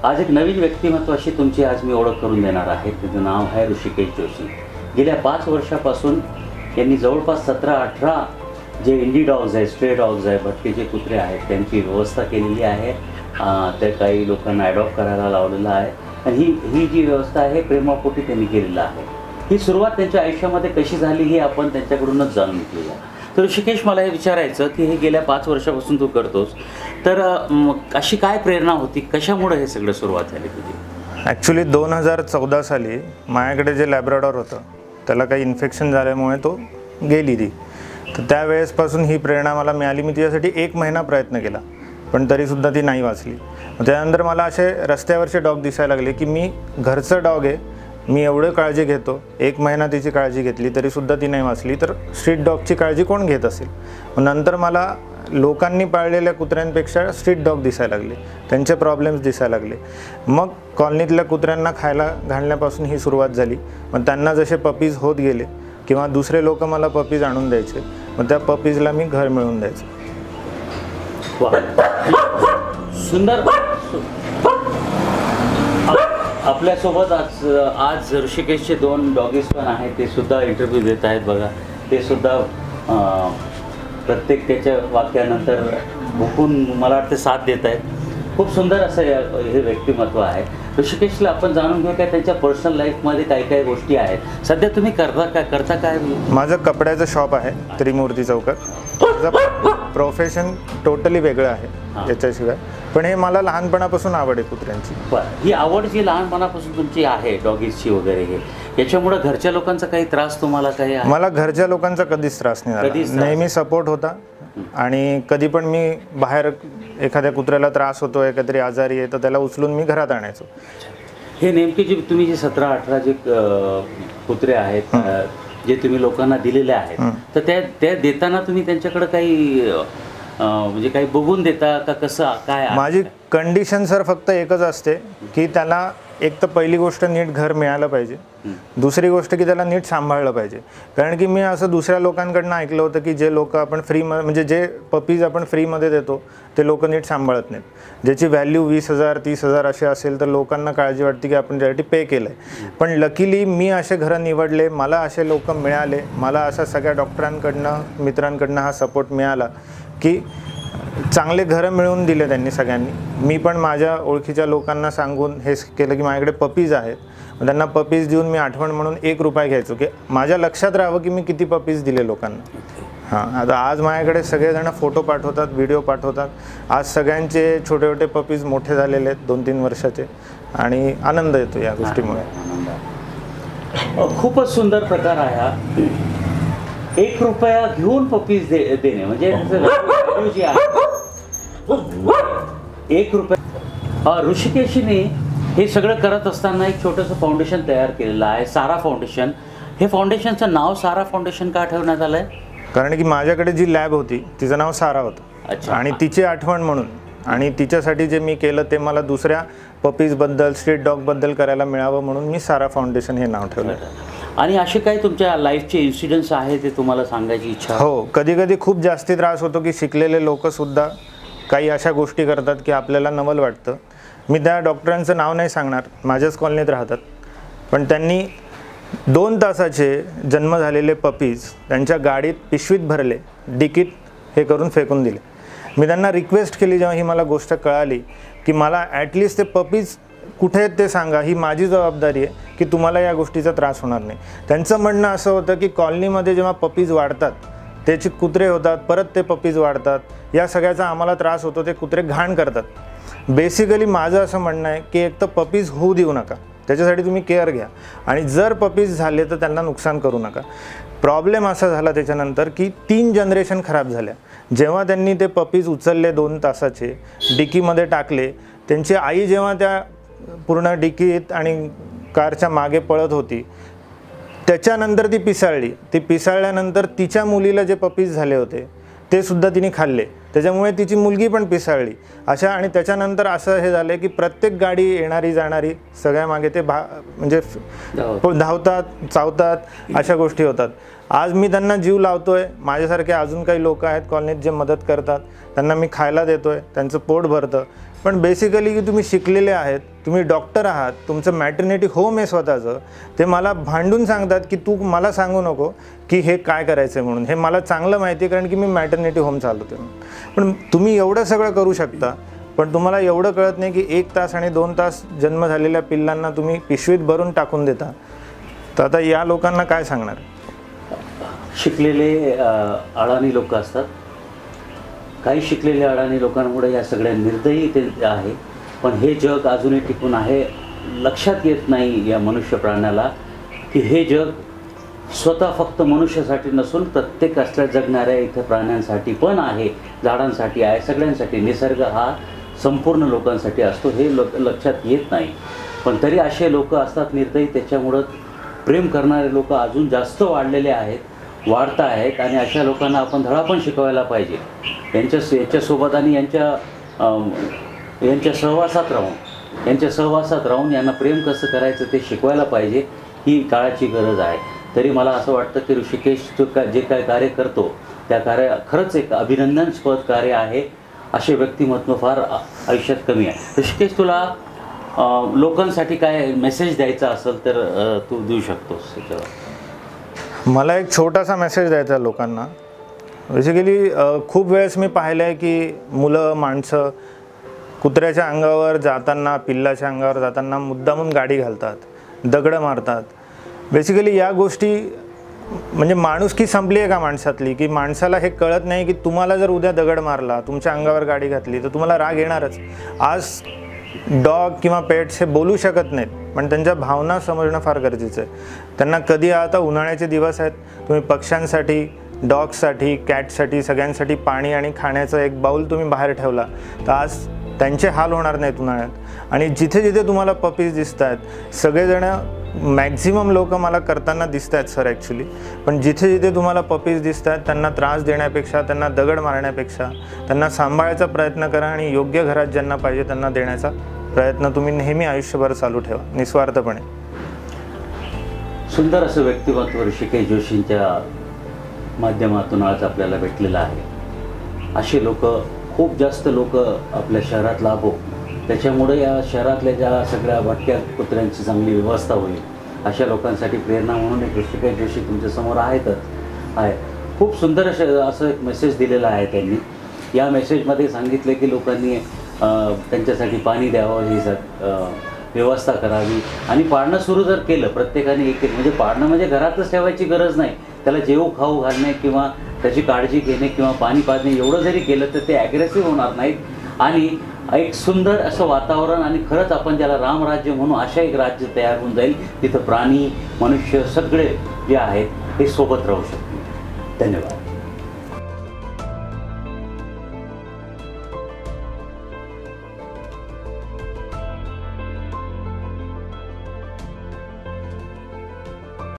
आज एक नवीन व्यक्तिमत्वाशी तुमची आज मी ओळख करून देणार आहे. त्याचं नाव आहे ऋषिकेश जोशी. गेल्या 5 वर्षापासून यांनी जवळपास 17-18 जे इंडी डॉग्स आहेत, स्ट्रे डॉग्स आहेत, भटकेचे कुत्रे आहेत, त्यांची व्यवस्था केलेली आहे. ते काही लोकांना ॲडॉप्ट करायला लावलेलं आहे आणि ही जी व्यवस्था आहे प्रेमापोटी त्यांनी केलेलं आहे. ही सुरुवात त्यांच्या आयुष्यामध्ये कशी झाली हे आपण त्यांच्याकडूनच जाणून घेऊया. तर ऋषिकेश, मला हे विचारायचं की हे गेल्या 5 वर्षापासून तू करतोस, तर अशी काय प्रेरणा होती, कशामुळे हे सगळं सुरुवात झाली तुझी? ॲक्च्युली 2014 साली माझ्याकडे जे लॅब्राडॉर होतं त्याला काही इन्फेक्शन झाल्यामुळे तो गेली ती. तर त्यावेळेसपासून ही प्रेरणा मला मिळाली. मी तिच्यासाठी 1 महिना प्रयत्न केला पण तरीसुद्धा ती नाही वाचली. त्यानंतर मला असे रस्त्यावरचे डॉग दिसायला लागले की मी घरचं डॉग आहे, मी एवढं काळजी घेतो, 1 महिना तिची काळजी घेतली तरीसुद्धा ती नाही वाचली, तर स्ट्रीट डॉगची काळजी कोण घेत असेल. नंतर मला लोकांनी पाळलेल्या कुत्र्यांपेक्षा स्ट्रीट डॉग दिसायला लागले, त्यांचे प्रॉब्लेम्स दिसायला लागले. मग कॉलनीतल्या कुत्र्यांना खायला घालण्यापासून ही सुरुवात झाली. मग त्यांना जसे पपीज होत गेले किंवा दुसरे लोक मला पपीज आणून द्यायचे, मग त्या पपीजला मी घर मिळवून द्यायचं. सुंदर. आपल्यासोबत आज ऋषिकेशचे 2 डॉगीज पण आहेत, ते सुद्धा इंटरव्ह्यू देत आहेत. बघा, ते सुद्धा प्रत्येक त्याच्या वाक्यानंतर भुकून मला वाटतं साथ देत आहेत. खूप सुंदर असं हे व्यक्तिमत्व आहे. ऋषिकेशला आपण जाणून घेऊ काय त्यांच्या पर्सनल लाईफमध्ये काय काय गोष्टी आहेत. सध्या तुम्ही करता काय? माझं कपड्याचं शॉप आहे त्रिमूर्ती चौकात. माझं प्रोफेशन टोटली वेगळं आहे याच्याशिवाय, पण हे मला लहानपणापासून आवड आहे कुत्र्यांची. ही आवड जी लहानपणापासून तुमची आहे डॉगीजची वगैरे, हे याच्यामुळे घरच्या लोकांचा काही त्रास तुम्हाला काही आहे? मला घरच्या लोकांचा कधीच त्रास नाही झाला. नेहमी सपोर्ट होता आणि कधी पण मी बाहेर एखाद्या कुत्र्याला त्रास होतो, एखादी आजारी आहे, तर त्याला उचलून मी घरात आणायचो. हे नेमके जे तुम्ही जे 17-18 जे कुत्रे आहेत जे तुम्ही लोकांना दिलेले आहेत, तर त्या देताना तुम्ही त्यांच्याकडे काही म्हणजे काही बघून देता का, कसं काय? माझी कंडिशन सर फक्त एकच असते की त्याला एक तर पहिली गोष्ट नीट घर मिळालं पाहिजे, दुसरी गोष्ट की त्याला नीट सांभाळलं पाहिजे. कारण की मी असं दुसऱ्या लोकांकडनं ऐकलं होतं की जे लोक आपण म्हणजे जे पपीज आपण फ्रीमध्ये देतो ते लोक नीट सांभाळत नाहीत. ज्याची व्हॅल्यू 20,000 30,000 असे असेल तर लोकांना काळजी वाटते की आपण त्यासाठी पे केलं आहे. पण लकीली मी असे घरं निवडले, मला असे लोक मिळाले, मला असा सगळ्या डॉक्टरांकडनं मित्रांकडनं हा सपोर्ट मिळाला की चांगले घरं मिळवून दिले त्यांनी सगळ्यांनी. मी पण माझ्या ओळखीच्या लोकांना सांगून हे केलं की माझ्याकडे पपीज आहेत, त्यांना पपीज देऊन मी आठवण म्हणून 1 रुपया घ्यायचो की माझ्या लक्षात राहावं की मी किती पपीज दिले लोकांना. आता आज माझ्याकडे सगळेजण फोटो पाठवतात, व्हिडिओ पाठवतात. आज सगळ्यांचे छोटे छोटे पपीज मोठे झालेले आहेत 2-3 वर्षाचे आणि आनंद येतो या गोष्टीमुळे. खूपच सुंदर प्रकार आहे हा. 1 रुपया घेऊन पपीज देणे म्हणजे जी आहे 1 रुपया. ऋषिकेशने हे सगळं करत असताना एक छोटंसं फाउंडेशन तयार केलेलं आहे, सारा फाउंडेशन. हे फाउंडेशनचं नाव सारा फाउंडेशन का ठेवण्यात आलं आहे? कारण की माझ्याकडे जी लॅब होती तिचं नाव सारा होतं आणि तिची आठवण म्हणून आणि तिच्यासाठी जे मी केलं ते मला दुसऱ्या पपीजबद्दल, स्ट्रीट डॉगबद्दल करायला मिळावं म्हणून मी सारा फाउंडेशन हे नाव ठेवलं. आणि असे काही तुमच्या लाईफचे इन्सिडेंट्स आहे ते तुम्हाला सांगायची इच्छा? हो, कधी कधी खूप जास्ती त्रास होतो की शिकलेले लोकसुद्धा काही अशा गोष्टी करतात की आपल्याला नवल वाटतं. मी त्या डॉक्टरांचं नाव नाही सांगणार, माझ्याच कॉलनीत राहतात, पण त्यांनी 2 तासाचे जन्म झालेले पपीज त्यांच्या गाडीत पिशवीत भरले, डिकीत हे करून फेकून दिले. मी त्यांना रिक्वेस्ट केली जेव्हा ही मला गोष्ट कळाली की मला ॲटलिस्ट ते पपीज कुठे आहेत ते सांगा, ही माझी जबाबदारी आहे की तुम्हाला या गोष्टीचा त्रास होणार नाही. त्यांचं म्हणणं असं होतं की कॉलनीमध्ये जेव्हा पपीज वाढतात त्याचे कुत्रे होतात, परत ते पपीज वाढतात, या सगळ्याचा आम्हाला त्रास होतो, ते कुत्रे घाण करतात. बेसिकली माझं असं म्हणणं आहे की एक तर पपीज होऊ देऊ नका, त्याच्यासाठी तुम्ही केअर घ्या, आणि जर पपीज झाले तर त्यांना नुकसान करू नका. प्रॉब्लेम असा झाला त्याच्यानंतर की 3 जनरेशन खराब झाल्या. जेव्हा त्यांनी ते पपीज उचलले 2 तासाचे, डिकीमध्ये टाकले, त्यांची आई जेव्हा त्या पूर्ण डिकीत आणि कारच्या मागे पळत होती, त्याच्यानंतर ती पिसाळली. ती पिसाळल्यानंतर तिच्या मुलीला जे पपीज झाले होते ते सुद्धा तिने खाल्ले, त्याच्यामुळे तिची मुलगी पण पिसाळली. अशा आणि त्याच्यानंतर असं हे झालं की प्रत्येक गाडी येणारी जाणारी सगळ्या मागे ते म्हणजे धावतात, चावतात, अशा गोष्टी होतात. आज मी त्यांना जीव लावतोय, माझ्यासारखे अजून काही लोक आहेत कॉलनीत जे मदत करतात, त्यांना मी खायला देतोय, त्यांचं पोट भरतं. पण बेसिकली की तुम्ही शिकलेले आहेत, तुम्ही डॉक्टर आहात, तुमचं मॅटर्निटी होम आहे स्वतःचं, ते मला भांडून सांगतात की तू मला सांगू नको की हे काय करायचं आहे म्हणून. हे मला चांगलं माहिती आहे कारण की मी मॅटर्निटी होम चालवते. पण तुम्ही एवढं सगळं करू शकता, पण तुम्हाला एवढं कळत नाही की 1 तास आणि 2 तास जन्म झालेल्या पिल्लांना तुम्ही पिशवीत भरून टाकून देता. तर आता या लोकांना काय सांगणार? शिकलेले अडाणी लोक असतात. काही शिकलेले अडाणी लोकांमुळे या सगळ्या निर्दयी ते आहे. पण हे जग अजूनही टिकून आहे. लक्षात येत नाही या मनुष्य प्राण्याला की हे जग स्वतः फक्त मनुष्यासाठी नसून प्रत्येक असल्या जगणाऱ्या इथं प्राण्यांसाठी पण आहे, झाडांसाठी आहे, सगळ्यांसाठी. निसर्ग हा संपूर्ण लोकांसाठी असतो, हे लक्षात येत नाही. पण तरी असे लोक असतात निर्दयी. त्याच्यामुळं प्रेम करणारे लोक अजून जास्त वाढलेले आहेत, वाढत आहेत. आणि अशा लोकांना आपण धडा पण शिकवायला पाहिजे. यांच्यासोबत आणि यांच्या सहवासात राहून यांना प्रेम कसं करायचं ते शिकवायला पाहिजे. ही काळाची गरज आहे. तरी मला असं वाटतं की ऋषिकेश जे काय कार्य करतो त्या कार्य खरंच एक अभिनंदनास्पद कार्य आहे. असे व्यक्तिमत्व फार आयुष्यात कमी आहे. ऋषिकेश, तुला लोकांसाठी काय मेसेज द्यायचा असेल तर तू देऊ शकतोस त्याच्यावर. मला एक छोटासा मेसेज द्यायचा आहे लोकांना. बेसिकली खूप वेळेस मी पाहिलं आहे की मुलं माणसं कुत्र्याच्या अंगावर जाताना, पिल्लाच्या अंगावर जाताना मुद्दामून गाडी घालतात, दगडं मारतात. बेसिकली या गोष्टी म्हणजे माणुसकी संपली आहे का माणसातली, की माणसाला हे कळत नाही की तुम्हाला जर उद्या दगड मारला, तुमच्या अंगावर गाडी घातली तर तुम्हाला राग येणारच. आज डॉग किंवा पेट्स हे बोलू शकत नाहीत, पण त्यांच्या भावना समजणं फार गरजेचं आहे. त्यांना कधी, आता उन्हाळ्याचे दिवस आहेत, तुम्ही पक्ष्यांसाठी, डॉगसाठी, कॅटसाठी, सगळ्यांसाठी पाणी आणि खाण्याचं एक बाऊल तुम्ही बाहेर ठेवला तर आज त्यांचे हाल होणार नाहीत उन्हाळ्यात. आणि जिथे जिथे तुम्हाला पपीज दिसत आहेत, सगळेजणं मॅक्झिमम लोक मला करताना दिसत आहेत सर ॲक्च्युली, पण जिथे जिथे तुम्हाला पपीज दिसत आहेत त्यांना त्रास देण्यापेक्षा, त्यांना दगड मारण्यापेक्षा त्यांना सांभाळायचा प्रयत्न करा आणि योग्य घरात ज्यांना पाहिजे त्यांना देण्याचा प्रयत्न तुम्ही नेहमी आयुष्यभर चालू ठेवा, निस्वार्थपणे. सुंदर असं व्यक्तिमत्व ऋषिकेश जोशींच्या माध्यमातून आज आपल्याला भेटलेलं आहे. असे लोक, खूप जास्त लोक आपल्या शहरात लाभो. त्याच्यामुळे या शहरातल्या ज्या सगळ्या भटक्या कुत्र्यांची चांगली व्यवस्था होईल. अशा लोकांसाठी प्रेरणा म्हणून एक ऋषिकेश जोशी तुमच्यासमोर आहे. खूप सुंदर असं एक मेसेज दिलेला आहे त्यांनी. या मेसेजमध्ये सांगितलं की लोकांनी त्यांच्यासाठी पाणी द्यावं, ही व्यवस्था करावी आणि पाळणं सुरू जर केलं प्रत्येकाने एक, म्हणजे पाळणं म्हणजे घरातच ठेवायची गरज नाही, त्याला जेवू खाऊ घालणे किंवा त्याची काळजी घेणे किंवा पाणी पाजणे एवढं जरी केलं तर ते ॲग्रेसिव्ह होणार नाहीत आणि एक सुंदर असं वातावरण आणि खरंच आपण ज्याला रामराज्य म्हणू अशा एक राज्य तयार होऊन जाईल. तिथं प्राणी, मनुष्य सगळे जे आहेत हे सोबत राहू शकतील. धन्यवाद.